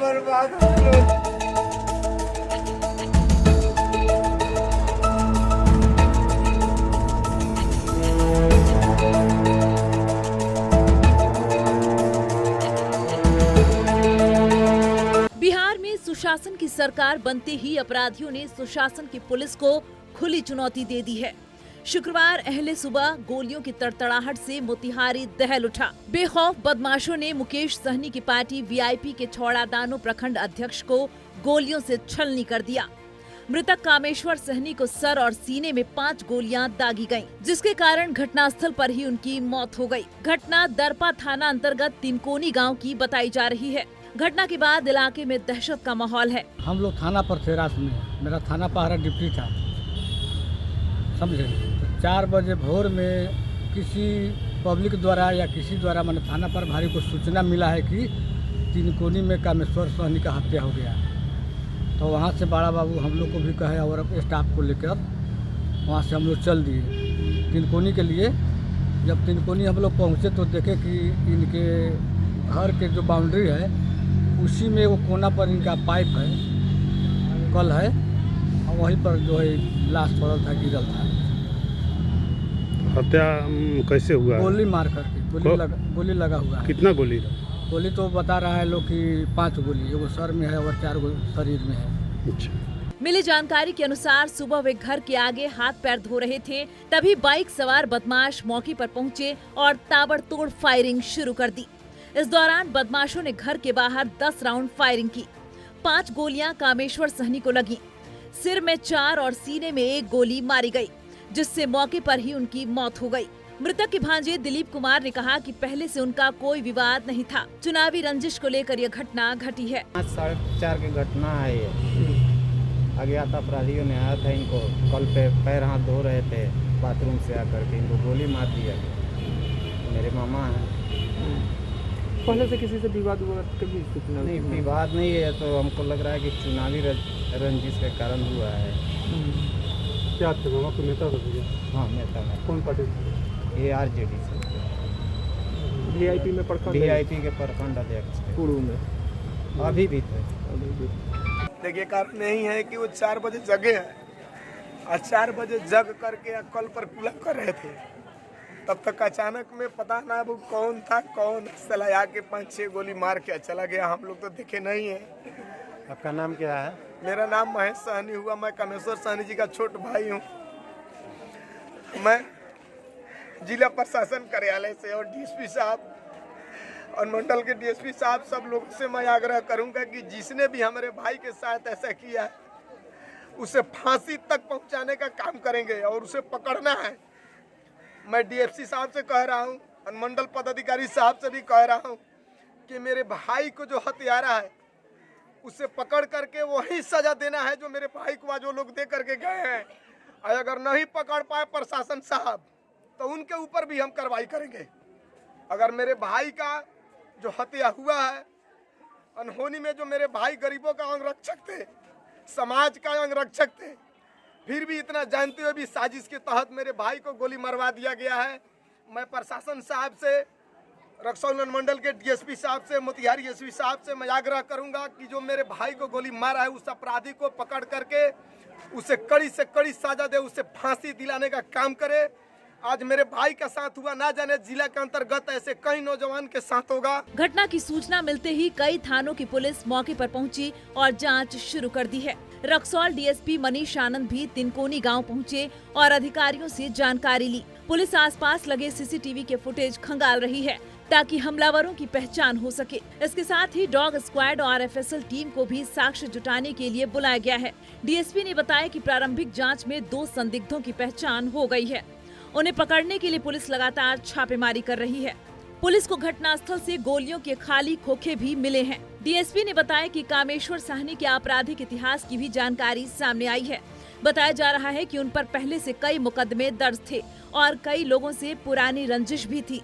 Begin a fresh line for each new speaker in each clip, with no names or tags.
बर्बाद हो गए।
बिहार में सुशासन की सरकार बनते ही अपराधियों ने सुशासन की पुलिस को खुली चुनौती दे दी है। शुक्रवार अहले सुबह गोलियों की तड़तड़ाहट से मोतिहारी दहल उठा। बेखौफ बदमाशों ने मुकेश सहनी की पार्टी वीआईपी के छौड़ादानो प्रखंड अध्यक्ष को गोलियों से छलनी कर दिया। मृतक कामेश्वर सहनी को सर और सीने में 5 गोलियां दागी गईं, जिसके कारण घटनास्थल पर ही उनकी मौत हो गई। घटना दरपा थाना अंतर्गत तिनकोनी गांव की बताई जा रही है। घटना के बाद इलाके में दहशत का माहौल है।
हम लोग थाना पर थे रात में, मेरा थाना पहरा ड्यूटी था, समझे। तो 4 बजे भोर में किसी पब्लिक द्वारा या किसी द्वारा मैंने थाना पर भारी को सूचना मिला है कि तिनकोनी में कामेश्वर सहनी का हत्या हो गया। तो वहाँ से बड़ा बाबू हम लोग को भी कहे और स्टाफ को लेकर वहाँ से हम लोग चल दिए तिनकोनी के लिए। जब तिनकोनी हम लोग पहुँचे तो देखे कि इनके घर के जो बाउंड्री है उसी में वो कोना पर इनका पाइप है, कल है, और वहीं पर जो है लाश पड़ल था, गिरल था।
हत्या कैसे हुआ?
गोली मार करके, गोली लगा हुआ है।
कितना गोली?
गोली तो बता रहा है लोग कि 5 गोली, वो सर में है और 4 शरीर में है।
अच्छा।
मिली जानकारी के अनुसार सुबह वे घर के आगे हाथ पैर धो रहे थे, तभी बाइक सवार बदमाश मौके पर पहुंचे और ताबड़तोड़ फायरिंग शुरू कर दी। इस दौरान बदमाशों ने घर के बाहर 10 राउंड फायरिंग की। 5 गोलियां कामेश्वर सहनी को लगी। सिर में 4 और सीने में 1 गोली मारी गई, जिससे मौके पर ही उनकी मौत हो गई। मृतक के भांजे दिलीप कुमार ने कहा कि पहले से उनका कोई विवाद नहीं था, चुनावी रंजिश को लेकर यह घटना घटी है।
5:30 की घटना है ये। अज्ञात अपराधियों ने आया था, इनको कल पे पैर हाथ धो रहे थे, बाथरूम से आकर के इनको गोली मार दिया। मेरे मामा हैं।
पहले से किसी से विवाद हुआ कभी?
नहीं, विवाद नहीं है, तो हमको लग रहा है कि चुनावी रंजिश के कारण हुआ है।
क्या थे मामा को नेता था?
हाँ, नेता है।
कौन पार्टी?
ये आरजेडी से।
वीआईपी में प्रखंड,
वीआईपी के प्रखंड अध्यक्ष थे।
पूर्व में
अभी भी थे।
देखिए, कारण नहीं है कि वो 4 बजे जगे हैं और 4 बजे जग करके कल पर पुला कर रहे थे। तब तक अचानक में पता ना वो कौन था, कौन सलाया के 5-6 गोली मार के चला गया। हम लोग तो देखे नहीं है।
आपका नाम क्या है?
मेरा नाम महेश सहनी हुआ। मैं कामेश्वर सहनी जी का छोट भाई हूँ। मैं जिला प्रशासन कार्यालय से और डीएसपी साहब और मंडल के डीएसपी साहब सब लोगों से मैं आग्रह करूंगा कि जिसने भी हमारे भाई के साथ ऐसा किया है उसे फांसी तक पहुंचाने का काम करेंगे और उसे पकड़ना है। मैं डीएसपी साहब से कह रहा हूं और मंडल पदाधिकारी साहब से भी कह रहा हूं कि मेरे भाई को जो हत्यारा है उसे पकड़ करके वही सजा देना है जो मेरे भाई को आज वो लोग दे करके गए हैं। और अगर नहीं पकड़ पाए प्रशासन साहब तो उनके ऊपर भी हम कार्रवाई करेंगे। अगर मेरे भाई का जो हत्या हुआ है, अनहोनी में जो मेरे भाई गरीबों का अंगरक्षक थे, समाज का अंगरक्षक थे, फिर भी इतना जानते हुए भी साजिश के तहत मेरे भाई को गोली मरवा दिया गया है। मैं प्रशासन साहब से, रक्सौल मंडल के डीएसपी साहब से, मोतिहारी एसपी साहब से मैं आग्रह करूंगा कि जो मेरे भाई को गोली मारा है उस अपराधी को पकड़ करके उसे कड़ी से कड़ी सजा दे, उसे फांसी दिलाने का काम करे। आज मेरे भाई का साथ हुआ, ना जाने जिला के अंतर्गत ऐसे कई नौजवान के साथ होगा।
घटना की सूचना मिलते ही कई थानों की पुलिस मौके पर पहुंची और जांच शुरू कर दी है। रक्सौल डीएसपी मनीष आनंद भी तिनकोनी गांव पहुंचे और अधिकारियों से जानकारी ली। पुलिस आसपास लगे सीसीटीवी के फुटेज खंगाल रही है ताकि हमलावरों की पहचान हो सके। इसके साथ ही डॉग स्क्वाड और एफएसएल टीम को भी साक्ष्य जुटाने के लिए बुलाया गया है। डीएसपी ने बताया कि प्रारंभिक जांच में 2 संदिग्धों की पहचान हो गई है। उन्हें पकड़ने के लिए पुलिस लगातार छापेमारी कर रही है। पुलिस को घटनास्थल से गोलियों के खाली खोखे भी मिले हैं। डीएसपी ने बताया कि कामेश्वर सहनी के आपराधिक इतिहास की भी जानकारी सामने आई है। बताया जा रहा है कि उन पर पहले से कई मुकदमे दर्ज थे और कई लोगों से पुरानी रंजिश भी थी।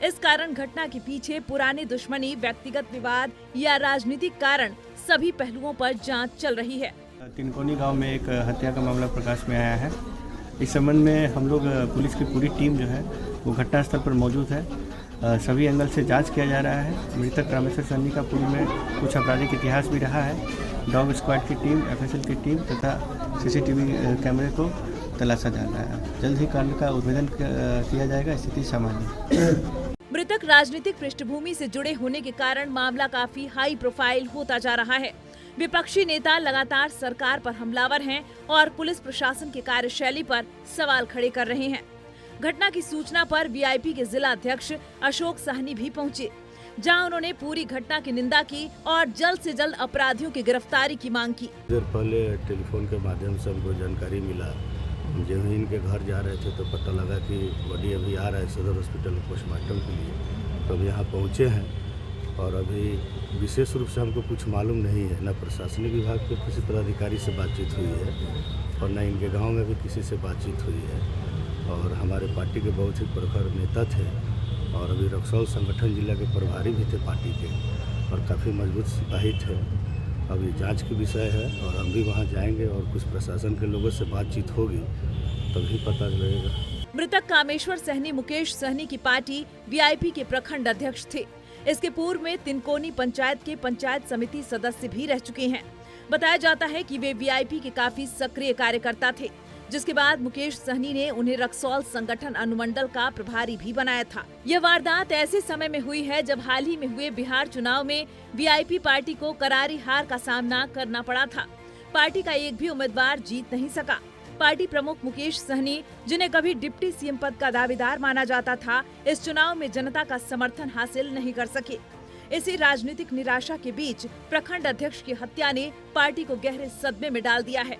इस कारण घटना के पीछे पुरानी दुश्मनी, व्यक्तिगत विवाद या राजनीतिक कारण, सभी पहलुओं पर जांच चल रही है।
तिनकोनी गांव में एक हत्या का मामला प्रकाश में आया है। इस संबंध में हम लोग पुलिस की पूरी टीम जो है वो घटनास्थल पर मौजूद है सभी एंगल से जांच किया जा रहा है। मृतक रामेश्वर सहनी का पूर्व में कुछ आपराधिक इतिहास भी रहा है। डॉग स्क्वाड की टीम, FSL की टीम तथा CCTV कैमरे को तलाशा जा रहा है। जल्द ही कांड का उद्भेदन किया जाएगा। स्थिति सामान्य।
मृतक राजनीतिक पृष्ठभूमि से जुड़े होने के कारण मामला काफी हाई प्रोफाइल होता जा रहा है। विपक्षी नेता लगातार सरकार पर हमलावर हैं और पुलिस प्रशासन की कार्यशैली पर सवाल खड़े कर रहे हैं। घटना की सूचना पर VIP के जिला अध्यक्ष अशोक साहनी भी पहुंचे, जहां उन्होंने पूरी घटना की निंदा की और जल्द से जल्द अपराधियों की गिरफ्तारी की मांग की।
देर पहले टेलीफोन के माध्यम से हमको जानकारी मिला। हम जब इनके घर जा रहे थे तो पता लगा कि बॉडी अभी आ रहा है सदर हॉस्पिटल पोस्टमार्टम के लिए। तो अब यहाँ पहुँचे हैं और अभी विशेष रूप से हमको कुछ मालूम नहीं है, न प्रशासनिक विभाग के किसी पदाधिकारी से बातचीत हुई है और न इनके गांव में भी किसी से बातचीत हुई है। और हमारे पार्टी के बहुत ही प्रखर नेता थे और अभी रक्सौल संगठन जिला के प्रभारी भी थे पार्टी के और काफ़ी मजबूत सिपाही थे। अभी जांच की विषय है और हम भी वहां जाएंगे और कुछ प्रशासन के लोगों से बातचीत होगी तभी पता लगेगा।
मृतक कामेश्वर सहनी मुकेश सहनी की पार्टी VIP के प्रखंड अध्यक्ष थे। इसके पूर्व में तिनकोनी पंचायत के पंचायत समिति सदस्य भी रह चुके हैं। बताया जाता है कि वे VIP के काफी सक्रिय कार्यकर्ता थे, जिसके बाद मुकेश सहनी ने उन्हें रक्सौल संगठन अनुमंडल का प्रभारी भी बनाया था। यह वारदात ऐसे समय में हुई है जब हाल ही में हुए बिहार चुनाव में VIP पार्टी को करारी हार का सामना करना पड़ा था। पार्टी का एक भी उम्मीदवार जीत नहीं सका। पार्टी प्रमुख मुकेश सहनी, जिन्हें कभी डिप्टी CM पद का दावेदार माना जाता था, इस चुनाव में जनता का समर्थन हासिल नहीं कर सके। इसी राजनीतिक निराशा के बीच प्रखंड अध्यक्ष की हत्या ने पार्टी को गहरे सदमे में डाल दिया है।